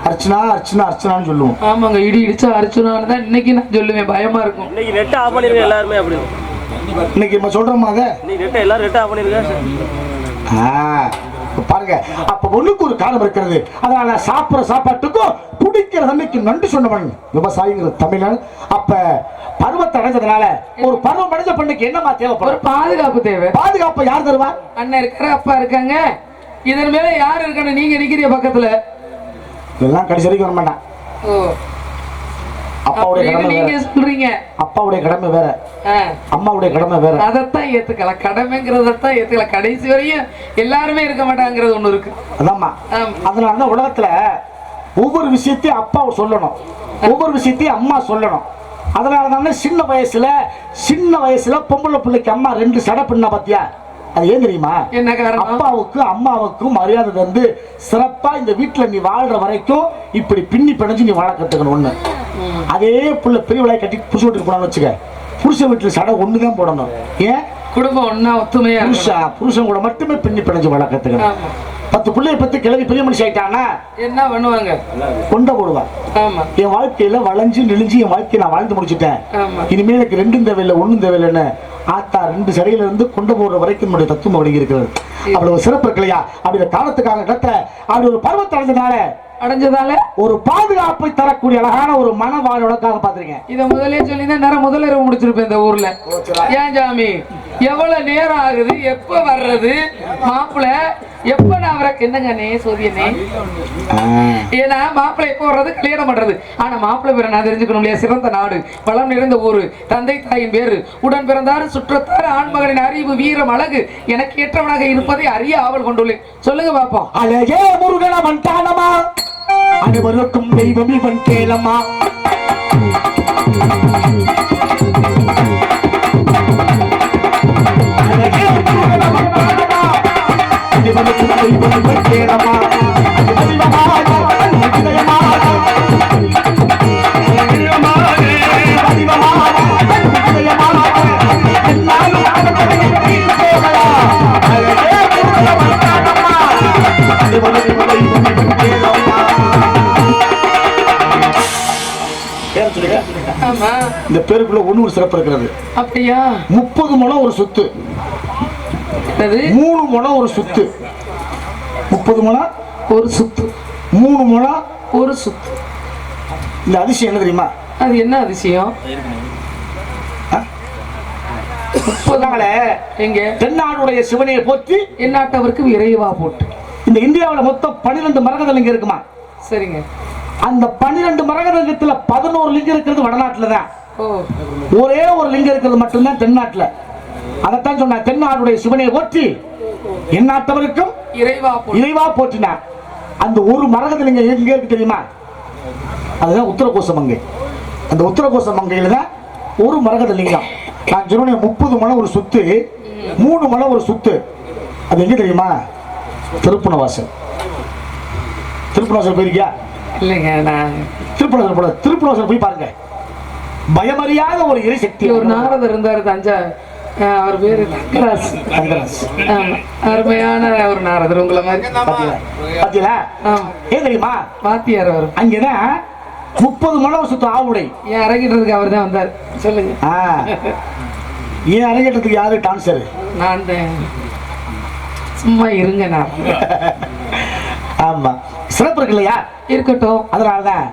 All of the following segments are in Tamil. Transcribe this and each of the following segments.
அர்ச்சனா அர்ச்சனா அர்ச்சனான்னு சொல்லுவோம். ஆமாங்க, இடி இடிச்சா அர்ச்சனான்னு தான் இன்னைக்கு நான் சொல்லுவேன். பயமா இருக்கும். இன்னைக்கு நெட் ஆஃப் பண்ணிருங்க எல்லாருமே. அப்படி இன்னைக்கு நம்ம சொல்றோமா அதை? இன்னைக்கு நெட் எல்லாரும் நெட் ஆஃப் பண்ணிருங்க. பாருங்க, அப்ப ஒண்ணுக்கு ஒரு காலம் இருக்கிறது. அதனால சாப்பிடுற சாப்பாட்டுக்கும் குடிக்கிற தண்ணிக்கு நன்றி சொன்னவன் விவசாயிங்கிற தமிழன். அப்ப பருவத்தை அடைஞ்சதுனால ஒரு பருவம் அடைஞ்ச பெண்ணுக்கு என்னமா தேவைப்படும்? பாதுகாப்பு தேவை. பாதுகாப்பு யார் தருவா? அண்ணன் இருக்கிற, அப்பா இருக்காங்க. இதன் மேல யாரு இருக்காங்க? நீங்க நிக்கிறீங்க பக்கத்துல. இதெல்லாம் கடைசி வரைக்கும் வர மாட்டான். அப்பாவுடைய கடமை நீங்க சொல்றீங்க. அப்பாவுடைய கடமை வேற, அம்மாவுடைய கடமை வேற. அதைத்தான் ஏத்துக்கலாம். கடமைங்கிறதான் ஏத்துக்கலாம். கடைசி வரையும் எல்லாருமே இருக்க மாட்டாங்கிறது ஒண்ணு இருக்கு. அதாம்மா. அதனாலதான் உலகத்துல ஒவ்வொரு விஷயத்தையும் அப்பாவை சொல்லணும், ஒவ்வொரு விஷயத்தையும் அம்மா சொல்லணும். அதனாலதானே சின்ன வயசுல பொம்பளை பிள்ளைக்கு அம்மா 2 சடை பின்ன பாத்தியா? அது ஏன் தெரியுமா? என்ன காரணம்? அப்பாவுக்கும் அம்மாவுக்கும் மரியாதை தந்து சிறப்பா இந்த வீட்டுல நீ வாழ்ற வரைக்கும் இப்படி பின்னி பிணைஞ்சு நீ வாழ கத்துக்கணும். ஒண்ணு. அதே புள்ள பெரிய விளையாட கட்டி புருஷ வீட்டுக்கு போனான்னு வச்சுக்க, புருஷ வீட்டுல சடை ஒண்ணுதான் போடணும். ஏன்? குடும்பம் ஒன்னா ஒத்துமையா புருஷன் கூட மட்டுமே பின்னி பிணைஞ்சு வாழ கத்துக்கணும். 10 பிள்ளைய பத்தி கிளவி பெரிய மனுஷன் ஆயிட்டானா என்ன பண்ணுவாங்க? கொண்ட போடுவான். என் வாழ்க்கையில வளைஞ்சு நெளிஞ்சு என் வாழ்க்கையை நான் வாழ்ந்து முடிச்சுட்டேன், இனிமேல் எனக்கு 2 தேவையில்லை 1 தேவையில்லைன்னு ஆத்தா 2 சடையில இருந்து கொண்டு போற வரைக்கும் நம்முடைய தத்துவம் ஒழுங்கி இருக்கிறது. அப்படி ஒரு சிறப்பு இருக்கு இல்லையா? அப்படி காலத்துக்காக இடத்துல அப்படி ஒரு பருவத்தை அடைஞ்சதால ஒரு பாதுகாப்பை தரக்கூடிய அழகான ஒரு மனவாழ்வுக்காக பாத்துருக்கேன். இதை முதலே சொல்லி தான் நேரம் முதல்ல இரவு முடிச்சிருப்பேன் இந்த ஊர்ல. ஏன் சாமி எவ்வளவு நேரம் ஆகுது, எப்ப வர்றது மாப்பிள்ள, எப்ப நான் அவரை என்னங்கண்ணே சோதியனே? ஏன்னா மாப்பிள்ளை எப்ப வர்றது, கல்யாணம் பண்றது. ஆனா மாப்பிள்ளை பேரை நான் தெரிஞ்சுக்கணும் இல்லையா? சிறந்த நாடு, வளம் நிறைந்த ஊரு, தந்தை தாயின் பேரு, உடன் பிறந்தாரு, சுற்றத்தார், ஆண்மகனின் அறிவு, வீரம், அழகு எனக்கு ஏற்றவனாக இருப்பதை அறிய ஆவல் கொண்டுள்ளேன். சொல்லுங்க பாப்போம். அழகே முருகனவன் தானமா, அனைவருக்கும் தெய்வம் இவன் கேளமா. அழகே முருகனவன் தானமா, அனைவருக்கும் தெய்வம் இவன் கேளமா. இந்த பேருக்குள்ள ஒண்ணு சிறப்பு இருக்கிறது. அப்படியா? 30 முழம் ஒரு சொத்து, 3 முழம் ஒரு சொத்து, 30 முழம் ஒரு சுத்து, 3 முழம் ஒரு சுத்து. இந்த அதிசயம் என்ன தெரியுமா? அது என்ன அதிசயம்? எங்க தென்னாடுடைய சிவனையை போற்றி எந்நாட்டவருக்கு இறைவா போட்டு. இந்த இந்தியாவில் மொத்தம் 12 மரகத லிங்கம் இருக்குமா? சரிங்க. அந்த 12 மரகத லிங்கத்துல 11 லிங்கம் இருக்கிறது வடநாட்டுல தான். ஒரே ஒரு லிங்கம் இருக்கிறது மட்டும்தான் தென்னாட்டுல. அதைத்தான் சொன்ன, தென்னாடுடைய சிவனையை போற்றி எந்நாட்டவருக்கும் இறைவா போற்றினா. அந்த ஒரு மரகத லிங்கம் எங்க இருக்கு தெரியுமா? அதுதான் உத்தரகோச மங்கை. அந்த உத்தரகோச மங்கையில தான் ஒரு மரகத லிங்கம். நான் சொன்ன 30 முழம் ஒரு சொத்து, 3 முழம் ஒரு சொத்து. அது எங்க தெரியுமா? திருப்புணவாசல். திருப்புணவாசல் போயிருக்கியா? இல்லைங்க. நான் திருப்புணவாசல் போய் பாருங்க. பயமறியாத ஒரு இறை சக்தி. ஒரு நாரதர் இருந்தாரு தஞ்சா, அவர் பேரு தங்கராஜ். அருமையான ஒரு நாரதர், உங்களை மாதிரி. பாத்தீங்களா? ஏன் தெரியுமா? பாத்தியார் அவர். அங்கதான் 30 முழம் சுத்த ஆவுடை. ஏன் அரங்கிட்டதுக்கு அவர் தான் வந்தார். சொல்லுங்க. ஏன் அரங்கேற்றத்துக்கு யாரு டான்சர்? நான் தான். சும்மா இருங்க. நான் ஆமா, சிறப்பு இருக்கு இல்லையா? இருக்கட்டும். அதனாலதான்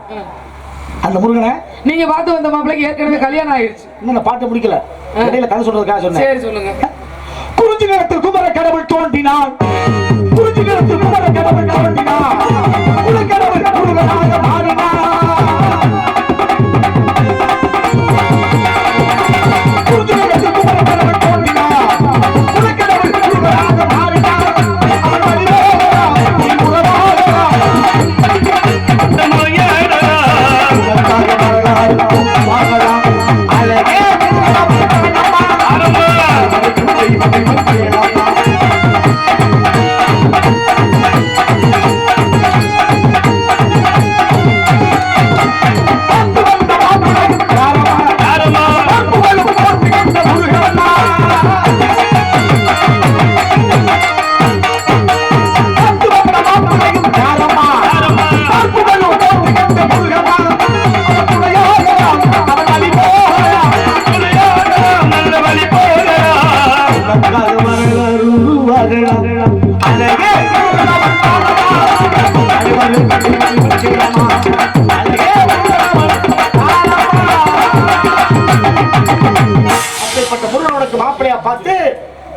அந்த முருகனை நீங்க பார்த்து வந்த மாப்பிள்ளைக்கு ஏற்கனவே கல்யாணம் ஆயிடுச்சு. இன்னும் பாட்டு முடிக்கல, இடையில கதை சொல்றதுக்காக சொன்னேன். சரி சொல்லுங்க. குறிஞ்சி நிலத்தில் குமர கடவுள் தோன்றினான், குறிஞ்சி நிலத்தில் குமர கடவுள் தோன்றினான், குலக்கடவுள் முருகனாக மாறினான். குறிஞ்சி நிலத்தில் குமர கடவுள் தோன்றினான், குலக்கடவுள் முருகனாக மாறினான். அப்படிப்பட்ட முருகனுக்கு மாப்பிள்ளையா பார்த்து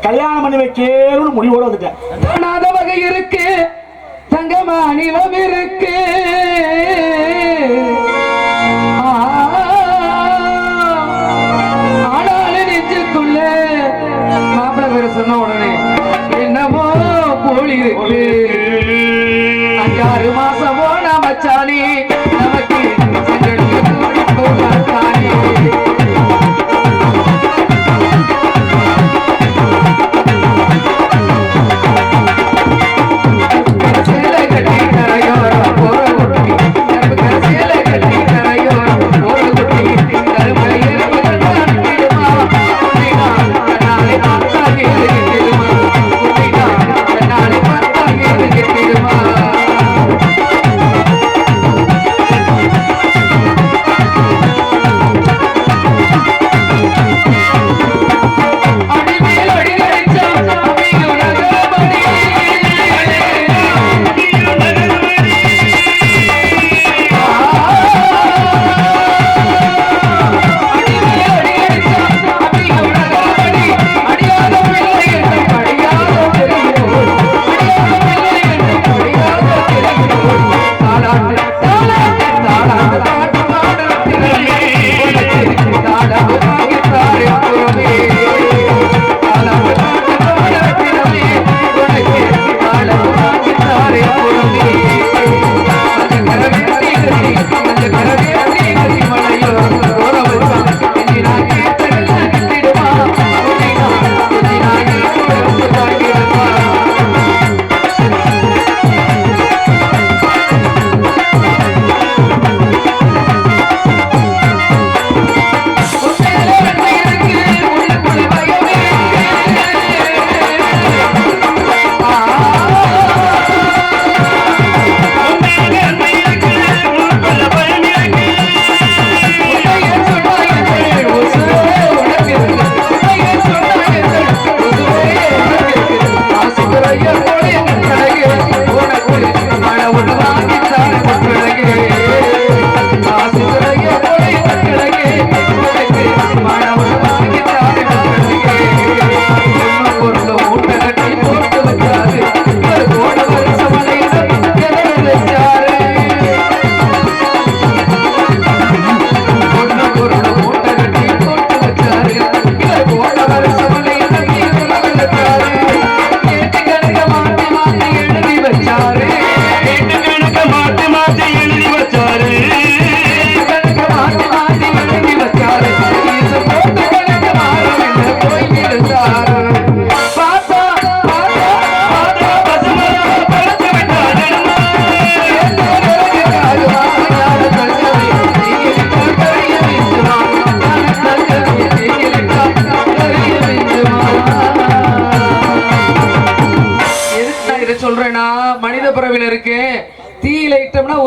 கல்யாணம் பண்ணி வைக்கணும்னு முடிவோடு வந்துட்டேன். காணாத வகை இருக்கு, தங்கமா நிலம் இருக்கு, ஆனாலும் நெஞ்சுக்குள்ள மாப்பிள்ளை பேர சொன்ன உடனே என்னமோ போலி இருக்கு. 5-6 மாசமோ மச்சானே நமக்கு சென்றெடுத்து கூடி போகானே.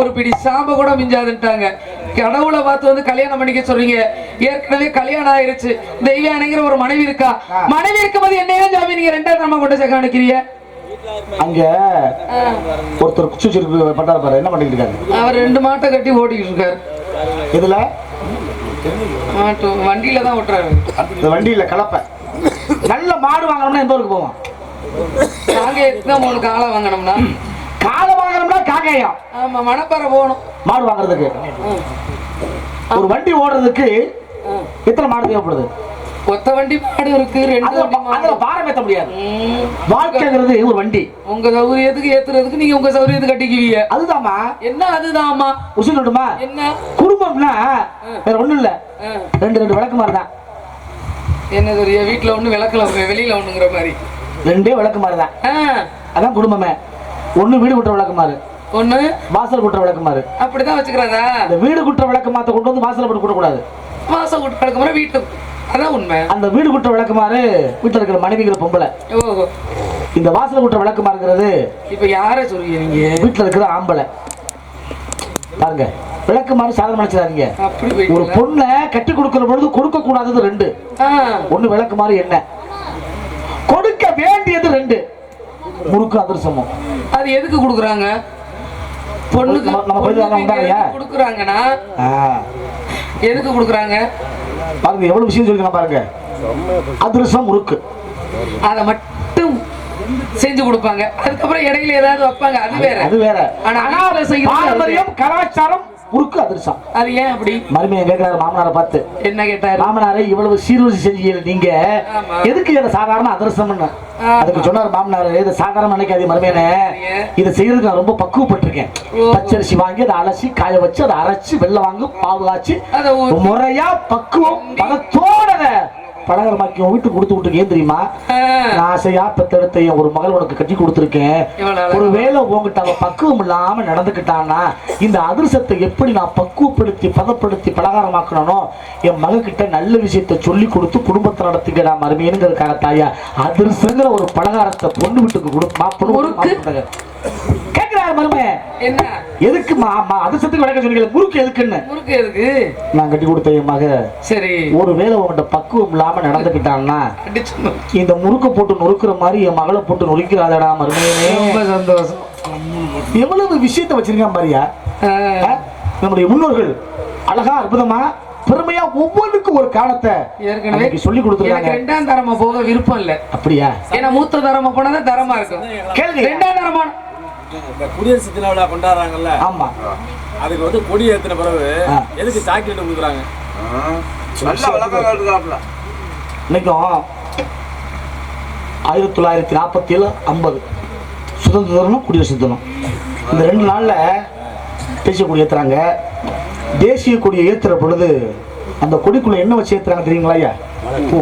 ஒரு பிடி சாம்ப கூட மிஞ்சாதுட்டாங்க. கடவுளை பார்த்து வந்து கல்யாணம் பண்ணிக்க சொல்றீங்க. ஏற்கனவே கல்யாணம் ஆயிருச்சு. தெய்வானைங்கிற ஒரு மனைவி இருக்கா. மனைவி இருக்கும்போது என்ன ஜாமி நீங்க 2ஆவது நம்ம கொண்டு சேர்க்க நினைக்கிறீங்க? அங்க ஒருத்தர் குச்சி பண்றாரு பாரு, என்ன பண்ணிட்டு இருக்காரு? அவர் 2 மாட்டை கட்டி ஓட்டிட்டு இருக்காரு. இதுல வண்டியில தான் ஓட்டுறாரு. இந்த வண்டியில கலப்பை. நல்ல மாடு வாங்கணும்னா எந்த ஊருக்கு போவோம்? நாங்க எத்தனை 3 காலை வாங்கணும்னா காலை வாங்கணும்னா காக்கையா? ஆமா, மணப்பாறை போகணும் மாடு வாங்குறதுக்கு. ஒரு வண்டி ஓடுறதுக்கு எத்தனை மாடு தேவைப்படுது? ஒத்த வண்டி மாடு இருக்கு, 2 அதுல பாரம் ஏத்த முடியாது. வாழ்க்கைங்கிறது ஒரு வண்டி. உங்க சௌரியத்துக்கு ஏத்துறதுக்கு நீங்க உங்க சௌரியத்துக்கு கட்டிக்குவீங்க. அதுதாம்மா. என்ன அதுதாம்மா? சொல்லட்டுமா? என்ன குடும்பம்னா வேற ஒண்ணும் இல்ல, 2 விளக்கு மாதிரி தான். என்ன சொல்றிய? வீட்டுல ஒண்ணு விளக்குல வெளியில ஒண்ணுங்கிற மாதிரி 2 விளக்கு மாதிரி தான். அதான் குடும்பமே. ஒண்ணு வீடு குற்ற விளக்கு மாறு, ஒண்ணு வாசல் குற்ற விளக்கு மாறு. அப்படிதான் வச்சுக்கிறதா? இந்த வீடு குற்ற விளக்கு மாத்த கொண்டு வந்து வாசல் போட்டு கூடாது. வாசல் குற்ற விளக்கு மாறு வீட்டுக்கு. அதான் உண்மை. அந்த வீடு குற்ற விளக்கு மாறு வீட்டுல இருக்கிற மனைவிங்கிற பொம்பளை. ஓஹோ. இந்த வாசல் குற்ற விளக்கு மாறுங்கிறது இப்ப யார சொல்றீங்க நீங்க? வீட்டுல இருக்கிற ஆம்பளை. பாருங்க, விளக்கு மாறு சாதாரண நினைச்சாதீங்க. ஒரு பொண்ணை கட்டி கொடுக்கிற பொழுது கொடுக்க கூடாதது 2. ஒண்ணு விளக்கு மாறு, என்ன கொடுக்க வேண்டியது 2, முறுக்கு அதிர்சமும். அது எதுக்கு கொடுக்குறாங்க? பொண்ணுக்கு நம்ம போய் வாங்க வந்தாங்கயா கொடுக்குறாங்கன்னா எதுக்கு கொடுக்குறாங்க பாருங்க, எவ்வளவு விஷயம் சொல்லிருக்காங்க பாருங்க. அதிரசம் முறுக்கு அதை மட்டும் செஞ்சு கொடுப்பாங்க. அதுக்கப்புறம் இடையில ஏதாவது வைப்பாங்க, அது வேற. அது வேற. ஆனா பாரம்பரியம், கலாச்சாரம், முறுக்கு, அதிரசம். அது ஏன் அப்படி? மருமையை கேட்கிறாரு மாமனாரை பார்த்து. என்ன கேட்டாரு? மாமனாரே, இவ்வளவு சீர்வரிசை செஞ்சீங்க நீங்க, எதுக்கு இதை சாதாரண அதிரசம்னு? அதுக்கு சொன்னார் மாமனாரு, இதை சாதாரண நினைக்காதே மருமையனே, இதை செய்யறதுக்கு நான் ரொம்ப பக்குவப்பட்டிருக்கேன். பச்சரிசி வாங்கி அதை அலசி காய வச்சு அதை அரைச்சு வெள்ளை வாங்கி பாவு காய்ச்சி முறையா பக்குவம் பதத்தோட பலகரமாக்கி வீட்டுக்கு கொடுத்து விட்டுருக்கு. ஏன் தெரியுமா? நான் ஆசையா பெத்தெடுத்த ஒரு மகள் உனக்கு கட்டி கொடுத்துருக்கேன். ஒருவேளை உங்ககிட்ட அவ பக்குவம் இல்லாம நடந்துக்கிட்டான்னா இந்த அதிர்சத்தை எப்படி நான் பக்குவப்படுத்தி பதப்படுத்தி பலகாரமாக்கணும், என் மகக்கிட்ட நல்ல விஷயத்த சொல்லி கொடுத்து குடும்பத்தை நடத்திக்கடா மருமையனுங்கிறதுக்காக தாயா அதிர்சங்கிற ஒரு பலகாரத்தை பொண்ணு வீட்டுக்கு கொடுத்து கேட்கிறாரு மருமை. என்ன எதுக்கு அதிர்சத்துக்கு விளக்க சொன்னீங்க, முறுக்கு எதுக்குன்னு? முறுக்கு எதுக்கு நான் கட்டி கொடுத்த என் மக சரி ஒருவேளை உங்கள்கிட்ட பக்குவம் இல்லாம நடந்துக்கிட்டான்னா இந்த முறுக்க போட்டு நொறுக்குற மாதிரி என் மகளை போட்டு நொறுக்கிறாதடா மருமையே. ரொம்ப சந்தோஷம். எவ்வளவு விஷயத்த வச்சிருக்கான் பாரியா. நம்முடைய முன்னோர்கள் அழகா அற்புதமா பெருமையா ஒவ்வொன்றுக்கும் ஒரு காலத்தை ஏற்கனவே சொல்லி கொடுத்துருக்காங்க. ரெண்டாம் தரமா போக விருப்பம் இல்ல. அப்படியா? ஏன்னா மூத்த தரமா போனதான் தரமா இருக்கும். கேளுங்க, ரெண்டாம் தரமான குடியரசு தின விழா கொண்டாடுறாங்கல்ல, ஆமா, அதுக்கு வந்து கொடி ஏத்தின பிறகு எதுக்கு சாக்லேட் கொடுக்குறாங்க? இன்னைக்கும் 1947 50 சுதந்திர தினம் குடியரசு தினம், இந்த 2 நாள்ல தேசிய கொடி ஏத்துறாங்க. தேசிய கொடியை ஏத்துற பொழுது அந்த கொடிக்குள்ள என்ன வச்சு ஏத்துறாங்க தெரியுங்களா ஐயா? பூ.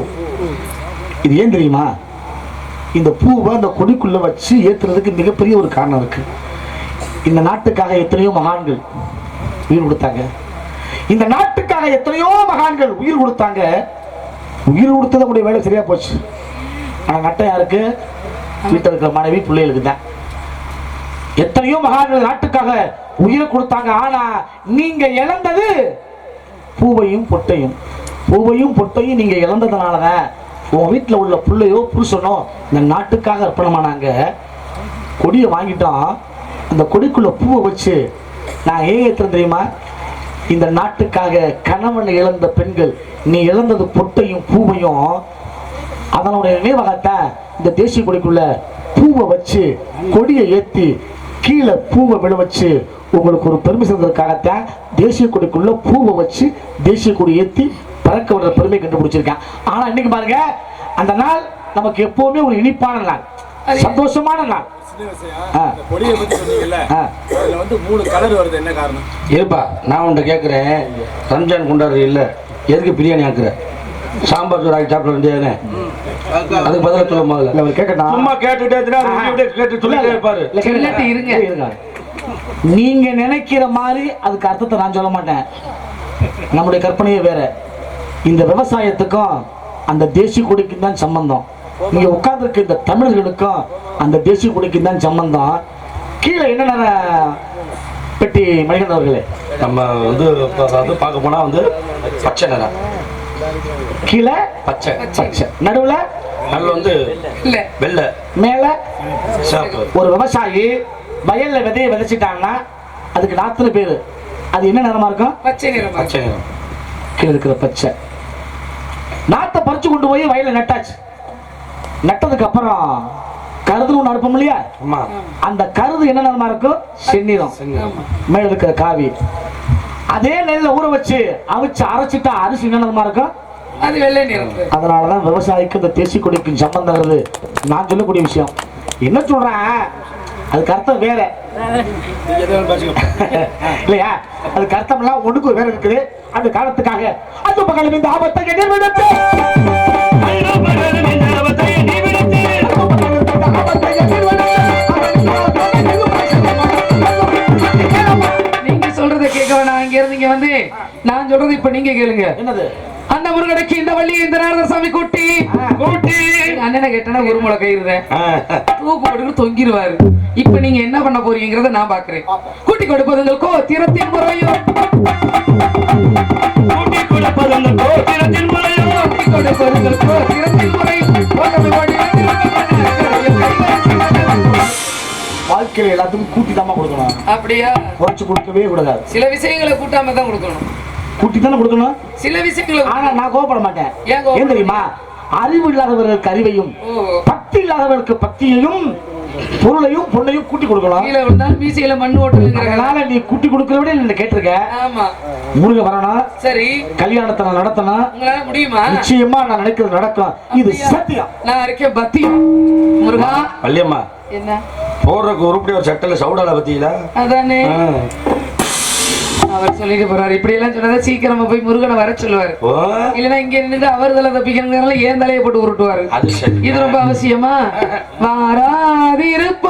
இது ஏன் தெரியுமா? இந்த பூவை அந்த கொடிக்குள்ள வச்சு ஏத்துறதுக்கு மிகப்பெரிய ஒரு காரணம் இருக்கு. இந்த நாட்டுக்காக எத்தனையோ மகான்கள் உயிர் கொடுத்தாங்க. இந்த நாட்டுக்காக எத்தனையோ மகான்கள் உயிர் கொடுத்தாங்க. உயிர் கொடுத்தது உடைய வேலை சரியா போச்சு. ஆனா நட்டம் யாருக்கு? வீட்டில் இருக்கிற மனைவி பிள்ளைகளுக்கு தான். எத்தனையோ மகான்கள் நாட்டுக்காக உயிரை கொடுத்தாங்க. ஆனா நீங்க இழந்தது பூவையும் பொட்டையும். பூவையும் பொட்டையும் நீங்க இழந்ததுனாலதான் உன் வீட்டில் உள்ள பிள்ளையோ புருஷனோ இந்த நாட்டுக்காக அர்ப்பணமானாங்க. கொடியை வாங்கிட்டோம், அந்த கொடிக்குள்ள பூவை வச்சு நான் ஏன் ஏற்றுறேன் தெரியுமா? இந்த நாட்டுக்காக கணவனை இழந்த பெண்கள், நீ இழந்தது பொட்டையும் பூவையும், அதனுடைய நினைவாகத்தான் இந்த தேசிய கொடிக்குள்ள பூவை வச்சு கொடியை ஏற்றி கீழே பூவை விழ வச்சு உங்களுக்கு ஒரு பெருமை சேர்ந்ததுக்காகத்தான் தேசிய கொடிக்குள்ள பூவை வச்சு தேசிய கொடி ஏற்றி பறக்க விடுற பெருமை கண்டுபிடிச்சிருக்கேன். ஆனா இன்னைக்கு பாருங்க, அந்த நாள் நமக்கு எப்பவுமே ஒரு இனிப்பான நாள், சந்தோஷமான நாள். கொடியை பத்தி சொன்னீங்கல்ல, அதுல வந்து 3 கலர் வருது, என்ன காரணம்? ஏப்பா நான் உன்கிட்ட கேட்குறேன், ரம்ஜான் கொண்டாடுற இல்லை, எதுக்கு பிரியாணி ஆக்குற? சாம்பார் சோறு ஆக்கி சாப்பிட வேண்டியதானே? அதுக்கு பதிலாக சொல்ல முதல்ல கேட்கணும். சும்மா கேட்டு சொல்லிட்டே இருப்பாரு. நீங்க நினைக்கிற மாதிரி அதுக்கு அர்த்தத்தை நான் சொல்ல மாட்டேன். நம்முடைய கற்பனையே வேற. இந்த விவசாயத்துக்கும் அந்த தேசிய கொடிக்கும் தான் சம்பந்தம். நீங்க உட்கார்ந்துருக்க இந்த தமிழர்களுக்கும் அந்த தேசிய கொடிக்கும் தான் சம்பந்தம். கீழே என்னென்ன பெட்டி மணிகண்டன் அவர்களே, நம்ம வந்து பார்க்க போனா வந்து பச்சை நிறம், கீழே பச்சை பச்சை, நடுவுல வந்து வெள்ளை, மேல சிவப்பு. ஒரு விவசாயி வயல்ல விதையை விதைச்சிட்டாங்கன்னா அதுக்கு 4 பேரு, அது என்ன நிறமா இருக்கும்? பச்சை நிறம். பச்சை நிறம். கீழே இருக்கிற பச்சை. நாத்தை பறிச்சு கொண்டு போய் வயல்ல நட்டாச்சு. நட்டதுக்கு அப்புறம் கருதுன்னு ஒண்ணு அனுப்போம் இல்லையா? அந்த கருது என்ன நிறமா இருக்கும்? செந்நிறம். மேல இருக்கிற காவி. அதே நெல்ல ஊற வச்சு அவிச்சு அரைச்சிட்டா அரிசி என்ன நிறமா இருக்கும்? அது வெள்ளை நிறம். அதனாலதான் விவசாயிக்கு இந்த தேசிய கொடிக்கு சம்பந்தம் வருது. நான் சொல்லக்கூடிய விஷயம் என்ன சொல்றேன், அதுக்கு அர்த்தம் வேற இல்லையா? அதுக்கு அர்த்தம் எல்லாம் ஒண்ணுக்கு வேற இருக்குது. அந்த காலத்துக்காக அந்த பக்கம் இந்த ஆபத்தை எதிர்விடத்து நீங்க சொல்றதை கேட்க வேணாம். இங்க இருந்து இங்க வந்து நான் சொல்றது இப்ப நீங்க கேளுங்க. என்னது? அந்த முருகனுக்கு இந்த வள்ளி இந்த நாரத சாமி கூட்டி அண்ணனை கேட்டனா ஒரு முளை கயிறுதேன் தூக்கு போட்டு தொங்கிடுவாரு. இப்ப நீங்க என்ன பண்ண போறீங்கிறத நான் பாக்குறேன். கூட்டி கொடுப்பதுங்களுக்கோ திறத்தின் முறையோ, கூட்டி கொடுப்பதுங்களுக்கோ திறத்தின் முறையோ, கூட்டி கொடுப்பதுங்களுக்கோ திறத்தின் முறையோ. வாழ்க்கையில எல்லாத்துக்கும் கூட்டி தாமா கொடுக்கணும், அப்படியா? குறைச்சு கொடுக்கவே கூடாது. சில விஷயங்களை கூட்டாம தான் கொடுக்கணும், கூட்டி தானே கொடுக்கணும். சில விஷயங்களை ஆனா நான் கோபப்பட மாட்டேன். ஏன் கோபப்பட ஏன் தெரியுமா? அறிவு இல்லாதவர்களுக்கு அறிவையும், பக்தி இல்லாதவர்களுக்கு பக்தியையும், பொருளையும் பொண்ணையும் கூட்டி கொடுக்கலாம். கீழே விழுந்தாலும் மீசையில மண் ஓட்டுறதுங்கிறனால நீ கூட்டி கொடுக்கற விட என்ன கேட்டிருக்க. ஆமா, முருக வரணும், சரி, கல்யாணத்தை நான் நடத்தணும். உங்களால முடியுமா? நிச்சயமா நான் நினைக்கிறது நடக்கும். இது சத்தியம். நான் இருக்கேன் பத்தியம். முருகா வள்ளியம்மா, என்ன போடுறதுக்கு உருப்படி ஒரு சட்டல சவுடால பத்தியில அதானே அவர் சொல்லிட்டு போறாரு. இப்படி எல்லாம் சொன்னதை சீக்கிரமா போய் முருகனை வர சொல்லுவாரு. இல்லன்னா இங்க நின்று அவர் தலை தப்பிக்கிறதுனால ஏன் தலையை போட்டு உருட்டுவாரு. இது ரொம்ப அவசியமா? வாராதிருப்பாரோ